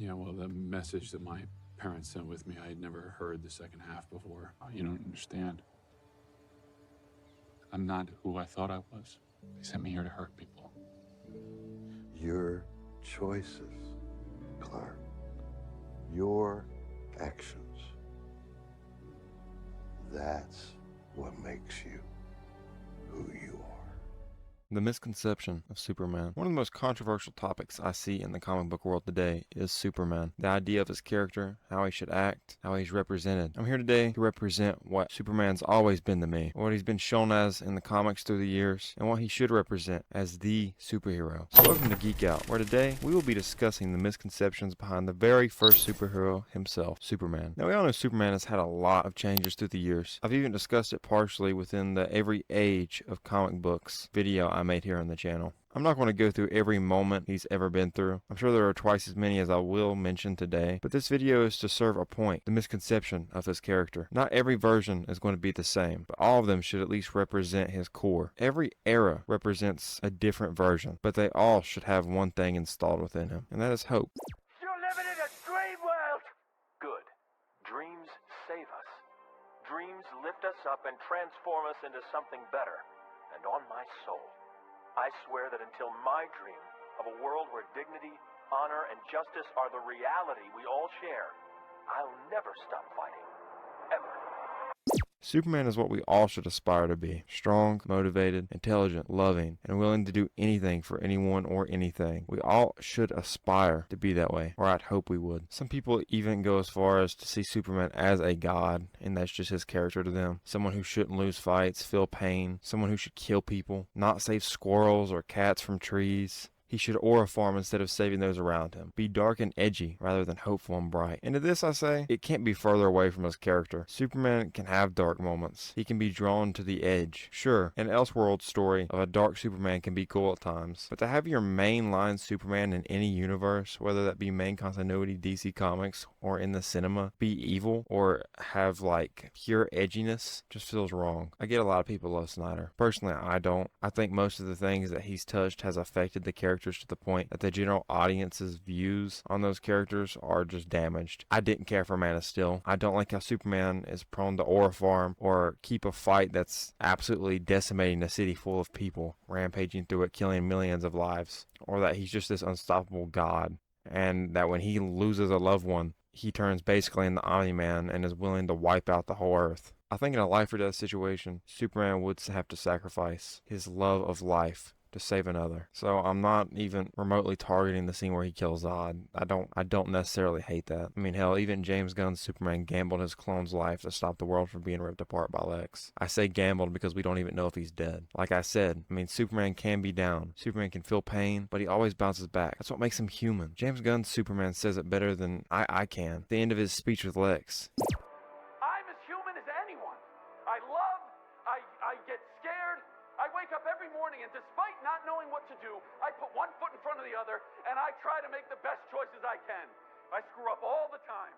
Yeah, well, the message that my parents sent with me, I had never heard the second half before. You don't understand. I'm not who I thought I was. They sent me here to hurt people. Your choices, Clark. Your actions. That's what makes you who you are. The misconception of Superman. One of the most controversial topics I see in the comic book world today is Superman. The idea of his character, how he should act, how he's represented. I'm here today to represent what Superman's always been to me, what he's been shown as in the comics through the years, and what he should represent as the superhero. So welcome to Geek Out, where today we will be discussing the misconceptions behind the very first superhero himself, Superman. Now we all know Superman has had a lot of changes through the years. I've even discussed it partially within the Every Age of Comic Books video I made here on the channel. I'm not going to go through every moment he's ever been through. I'm sure there are twice as many as I will mention today, but this video is to serve a point, the misconception of his character. Not every version is going to be the same, but all of them should at least represent his core. Every era represents a different version, but they all should have one thing installed within him, and that is hope. You're living in a dream world! Good. Dreams save us. Dreams lift us up and transform us into something better. And on my soul, I swear that until my dream of a world where dignity, honor, and justice are the reality we all share, I'll never stop fighting. Ever. Superman is what we all should aspire to be. Strong, motivated, intelligent, loving, and willing to do anything for anyone or anything. We all should aspire to be that way, or I'd hope we would. Some people even go as far as to see Superman as a god, and that's just his character to them. Someone who shouldn't lose fights, feel pain, someone who should kill people, not save squirrels or cats from trees. He should aura farm instead of saving those around him. Be dark and edgy rather than hopeful and bright. And to this I say, it can't be further away from his character. Superman can have dark moments. He can be drawn to the edge. Sure, an Elseworld story of a dark Superman can be cool at times, but to have your mainline Superman in any universe, whether that be main continuity DC Comics or in the cinema, be evil or have like pure edginess just feels wrong. I get a lot of people love Snyder. Personally, I don't. I think most of the things that he's touched has affected the character to the point that the general audience's views on those characters are just damaged. I didn't care for Man of Steel. I don't like how Superman is prone to aura farm or keep a fight that's absolutely decimating a city full of people, rampaging through it, killing millions of lives, or that he's just this unstoppable god, and that when he loses a loved one, he turns basically into Omni-Man and is willing to wipe out the whole earth. I think in a life or death situation, Superman would have to sacrifice his love of life to save another. So I'm not even remotely targeting the scene where he kills Zod. I don't necessarily hate that. I mean, hell, even James Gunn's Superman gambled his clone's life to stop the world from being ripped apart by Lex. I say gambled because we don't even know if he's dead. Like I said, I mean, Superman can be down. Superman can feel pain, but he always bounces back. That's what makes him human. James Gunn's Superman says it better than I can. At the end of his speech with Lex. I'm as human as anyone. I love, I get scared. I wake up every morning and despite not knowing what to do, I put one foot in front of the other and I try to make the best choices I can. I screw up all the time.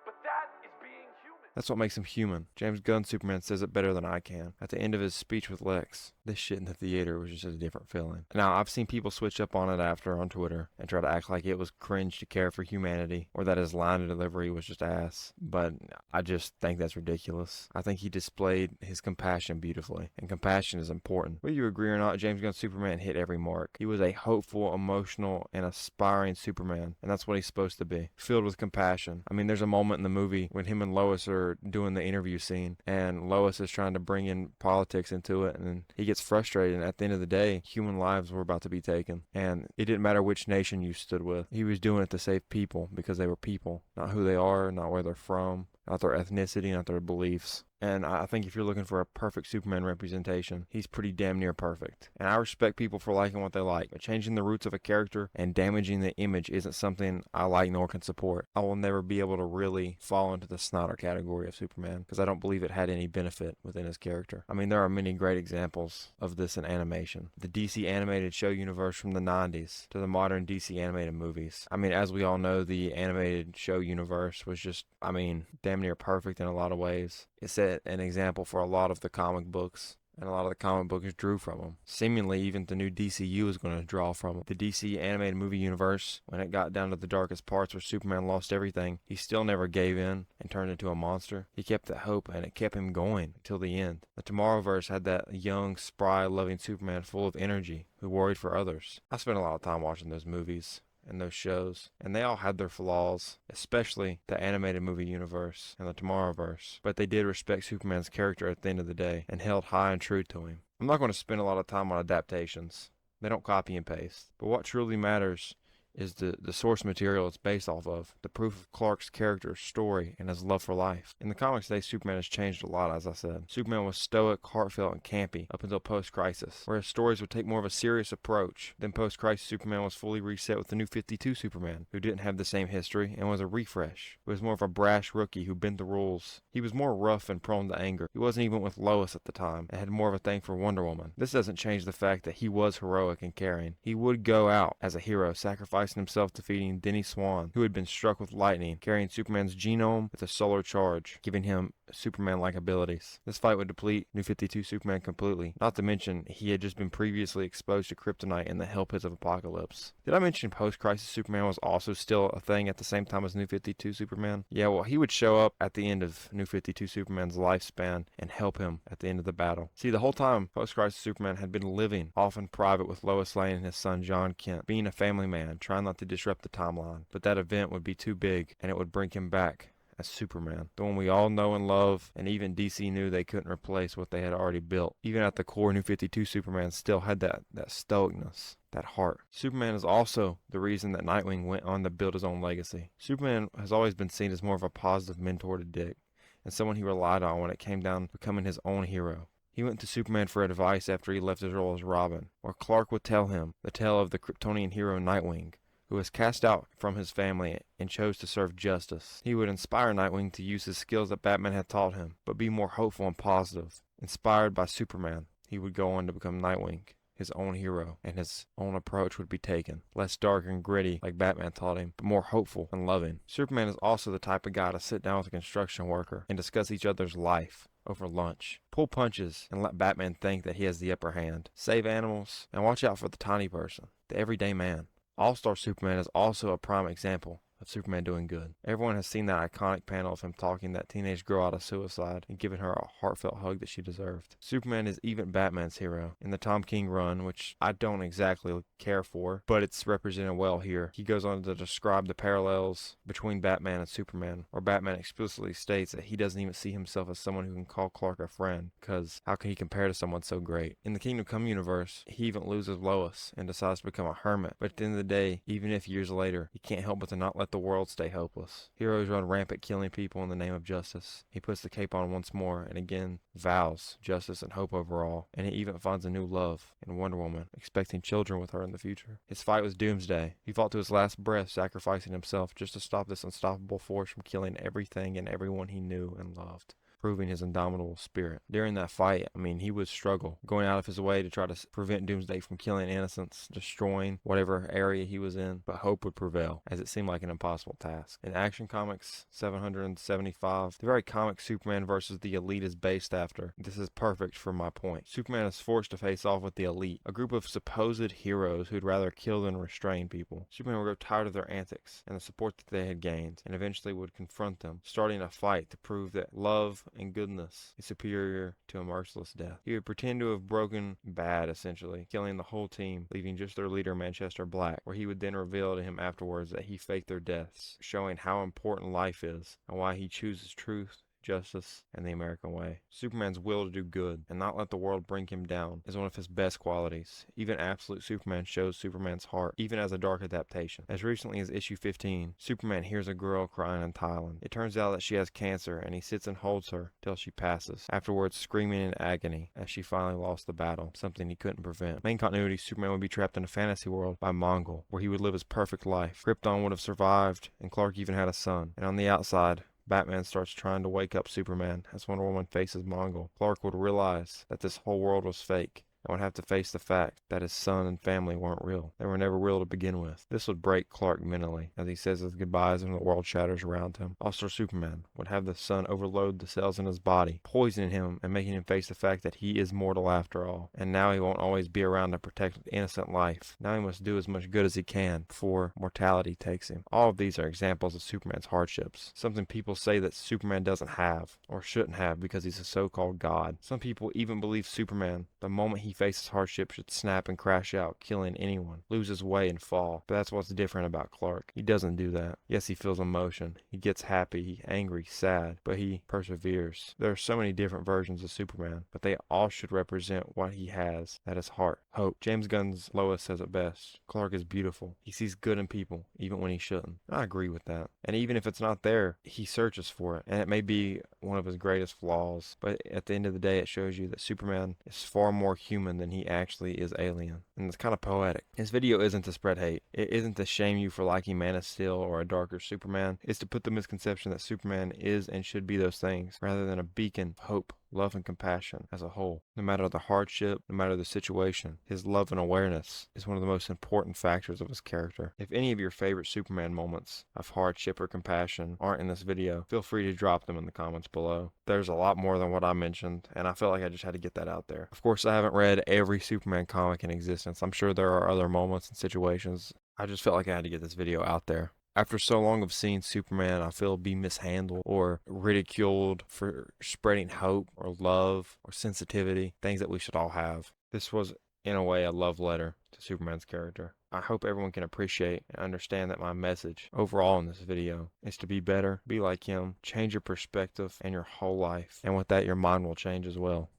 But that is being human. That's what makes him human. James Gunn's Superman says it better than I can. At the end of his speech with Lex, this shit in the theater was just a different feeling. Now, I've seen people switch up on it after on Twitter and try to act like it was cringe to care for humanity or that his line of delivery was just ass. But I just think that's ridiculous. I think he displayed his compassion beautifully, and compassion is important. Whether you agree or not, James Gunn's Superman hit every mark. He was a hopeful, emotional, and aspiring Superman, and that's what he's supposed to be. Filled with compassion. I mean, there's a moment in the movie when him and Lois are doing the interview scene, and Lois is trying to bring in politics into it, and he gets frustrated, and at the end of the day, human lives were about to be taken, and it didn't matter which nation you stood with. He was doing it to save people because they were people, not who they are, not where they're from, not their ethnicity, not their beliefs. And I think if you're looking for a perfect Superman representation, he's pretty damn near perfect. And I respect people for liking what they like, but changing the roots of a character and damaging the image isn't something I like nor can support. I will never be able to really fall into the Snyder category of Superman because I don't believe it had any benefit within his character. I mean, there are many great examples of this in animation. The DC animated show universe from the 90s to the modern DC animated movies. I mean, as we all know, the animated show universe was just, I mean, damn near perfect in a lot of ways. It set an example for a lot of the comic books and a lot of the comic books drew from them. Seemingly, even the new DCU is going to draw from them. The DC animated movie universe, when it got down to the darkest parts where Superman lost everything, he still never gave in and turned into a monster. He kept that hope, and it kept him going until the end. The Tomorrowverse had that young, spry, loving Superman full of energy who worried for others. I spent a lot of time watching those movies and those shows, and they all had their flaws, especially the animated movie universe and the Tomorrowverse, but they did respect Superman's character at the end of the day and held high and true to him. I'm not going to spend a lot of time on adaptations. They don't copy and paste, but what truly matters is the source material it's based off of, the proof of Clark's character, story, and his love for life. In the comics today, Superman has changed a lot, as I said. Superman was stoic, heartfelt, and campy up until post-Crisis, where his stories would take more of a serious approach. Then post-Crisis, Superman was fully reset with the New 52 Superman, who didn't have the same history and was a refresh. He was more of a brash rookie who bent the rules. He was more rough and prone to anger. He wasn't even with Lois at the time and had more of a thing for Wonder Woman. This doesn't change the fact that he was heroic and caring. He would go out as a hero, sacrificing himself, defeating Denny Swan, who had been struck with lightning, carrying Superman's genome with a solar charge, giving him Superman-like abilities. This fight would deplete New 52 Superman completely, not to mention he had just been previously exposed to kryptonite in the hell pits of Apocalypse. Did I mention post-Crisis Superman was also still a thing at the same time as New 52 Superman? Yeah, well, he would show up at the end of New 52 Superman's lifespan and help him at the end of the battle. See, the whole time, post-Crisis Superman had been living off in private with Lois Lane and his son John Kent, being a family man, trying not to disrupt the timeline. But that event would be too big, and it would bring him back as Superman, the one we all know and love, and even DC knew they couldn't replace what they had already built. Even at the core, New 52 Superman still had that stoicness, that heart. Superman is also the reason that Nightwing went on to build his own legacy. Superman has always been seen as more of a positive mentor to Dick, and someone he relied on when it came down to becoming his own hero. He went to Superman for advice after he left his role as Robin, where Clark would tell him the tale of the Kryptonian hero Nightwing, who was cast out from his family and chose to serve justice. He would inspire Nightwing to use his skills that Batman had taught him, but be more hopeful and positive. Inspired by Superman, he would go on to become Nightwing, his own hero, and his own approach would be taken. Less dark and gritty like Batman taught him, but more hopeful and loving. Superman is also the type of guy to sit down with a construction worker and discuss each other's life over lunch. Pull punches and let Batman think that he has the upper hand. Save animals and watch out for the tiny person, the everyday man. All-Star Superman is also a prime example of Superman doing good. Everyone has seen that iconic panel of him talking that teenage girl out of suicide and giving her a heartfelt hug that she deserved. Superman is even Batman's hero. In the Tom King run, which I don't exactly care for, but it's represented well here, he goes on to describe the parallels between Batman and Superman, where Batman explicitly states that he doesn't even see himself as someone who can call Clark a friend, because how can he compare to someone so great? In the Kingdom Come universe, he even loses Lois and decides to become a hermit, but at the end of the day, even if years later, he can't help but to not let the world stay hopeless. Heroes run rampant killing people in the name of justice. He puts the cape on once more and again vows justice and hope overall, and he even finds a new love in Wonder Woman, expecting children with her in the future. His fight was Doomsday. He fought to his last breath, sacrificing himself just to stop this unstoppable force from killing everything and everyone he knew and loved, proving his indomitable spirit. During that fight, he would struggle, going out of his way to try to prevent Doomsday from killing innocents, destroying whatever area he was in, but hope would prevail, as it seemed like an impossible task. In Action Comics 775, the very comic Superman versus the Elite is based after. This is perfect for my point. Superman is forced to face off with the Elite, a group of supposed heroes who'd rather kill than restrain people. Superman would grow tired of their antics and the support that they had gained, and eventually would confront them, starting a fight to prove that love and goodness is superior to a merciless death. He would pretend to have broken bad, essentially, killing the whole team, leaving just their leader, Manchester Black, where he would then reveal to him afterwards that he faked their deaths, showing how important life is and why he chooses truth, justice, and the American way. Superman's will to do good and not let the world bring him down is one of his best qualities. Even Absolute Superman shows Superman's heart, even as a dark adaptation. As recently as issue 15, Superman hears a girl crying in Thailand. It turns out that she has cancer, and he sits and holds her till she passes, afterwards screaming in agony as she finally lost the battle, something he couldn't prevent. Main continuity, Superman would be trapped in a fantasy world by Mongol, where he would live his perfect life. Krypton would have survived, and Clark even had a son. And on the outside, Batman starts trying to wake up Superman as Wonder Woman faces Mongol. Clark would realize that this whole world was fake, and would have to face the fact that his son and family weren't real. They were never real to begin with. This would break Clark mentally as he says his goodbyes and the world shatters around him. Also, Superman would have the sun overload the cells in his body, poisoning him and making him face the fact that he is mortal after all. And now he won't always be around to protect innocent life. Now he must do as much good as he can before mortality takes him. All of these are examples of Superman's hardships, something people say that Superman doesn't have or shouldn't have because he's a so-called god. Some people even believe Superman, the moment he faces hardship, should snap and crash out, killing anyone, lose his way and fall. But that's what's different about Clark. He doesn't do that. Yes, he feels emotion. He gets happy, angry, sad, but he perseveres. There are so many different versions of Superman, but they all should represent what he has, that is heart, hope. James Gunn's Lois says it best. Clark is beautiful. He sees good in people, even when he shouldn't. I agree with that. And even if it's not there, he searches for it. And it may be one of his greatest flaws, but at the end of the day, it shows you that Superman is far more human than he actually is alien. And it's kind of poetic. His video isn't to spread hate. It isn't to shame you for liking Man of Steel or a darker Superman. It's to put the misconception that Superman is and should be those things, rather than a beacon of hope, love, and compassion as a whole. No matter the hardship, no matter the situation, his love and awareness is one of the most important factors of his character. If any of your favorite Superman moments of hardship or compassion aren't in this video, feel free to drop them in the comments below. There's a lot more than what I mentioned, and I felt like I just had to get that out there. Of course, I haven't read every Superman comic in existence. I'm sure there are other moments and situations. I just felt like I had to get this video out there. After so long of seeing Superman, I feel, be mishandled or ridiculed for spreading hope or love or sensitivity, things that we should all have. This was, in a way, a love letter to Superman's character. I hope everyone can appreciate and understand that my message overall in this video is to be better, be like him, change your perspective and your whole life. And with that, your mind will change as well.